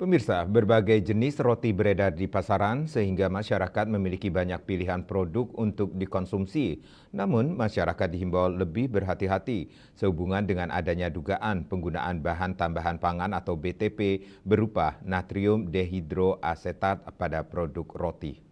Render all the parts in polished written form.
Pemirsa, berbagai jenis roti beredar di pasaran sehingga masyarakat memiliki banyak pilihan produk untuk dikonsumsi. Namun, masyarakat dihimbau lebih berhati-hati sehubungan dengan adanya dugaan penggunaan bahan tambahan pangan atau BTP berupa natrium dehidroasetat pada produk roti.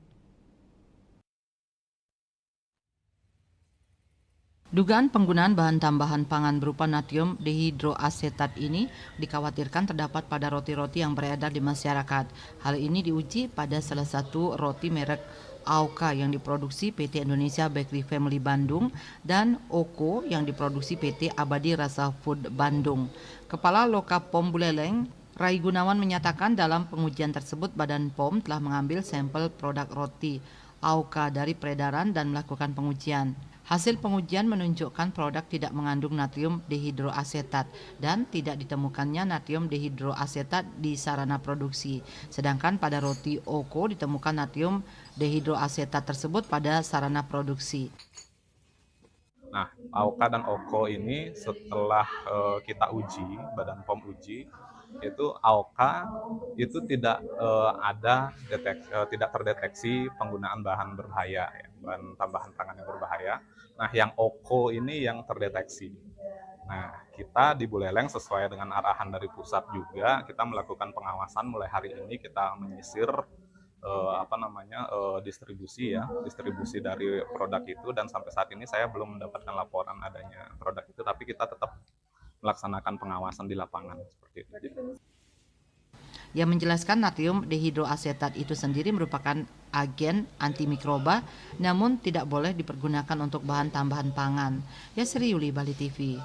Dugaan penggunaan bahan tambahan pangan berupa natrium dehidroasetat ini dikhawatirkan terdapat pada roti-roti yang beredar di masyarakat. Hal ini diuji pada salah satu roti merek AOKA yang diproduksi PT Indonesia Bakery Family Bandung dan OKO yang diproduksi PT Abadi Rasa Food Bandung. Kepala Lokapom Buleleng, Rai Gunawan menyatakan dalam pengujian tersebut Badan POM telah mengambil sampel produk roti AOKA dari peredaran dan melakukan pengujian. Hasil pengujian menunjukkan produk tidak mengandung natrium dehidroasetat dan tidak ditemukannya natrium dehidroasetat di sarana produksi. Sedangkan pada roti OKO ditemukan natrium dehidroasetat tersebut pada sarana produksi. Nah, AOKA dan OKO ini setelah kita uji, Badan POM uji, itu AOKA itu tidak tidak terdeteksi penggunaan bahan berbahaya, ya, bahan tambahan pangan yang berbahaya. Nah, yang OKO ini yang terdeteksi. Nah, kita di Buleleng sesuai dengan arahan dari pusat juga, kita melakukan pengawasan mulai hari ini kita menyisir distribusi dari produk itu, dan sampai saat ini saya belum mendapatkan laporan adanya produk itu, tapi kita tetap melaksanakan pengawasan di lapangan seperti itu. Yang menjelaskan natrium dehidroasetat itu sendiri merupakan agen antimikroba namun tidak boleh dipergunakan untuk bahan tambahan pangan. Yasri Yuli, Bali TV.